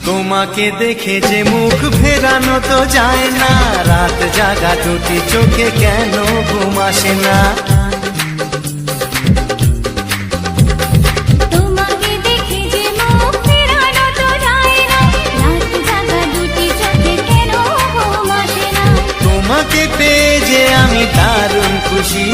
তোমাকে দেখে যে মুখ ফেরানো তো যায় না, রাত জাগা দুটি চোখে কেন ঘুম আসে না। তোমাকে দেখে যে মুখ ফেরানো তো যায় না, রাত জাগা দুটি চোখে কেন ঘুম আসে না। তোমাকে পেয়ে যে আমি দারুণ খুশি,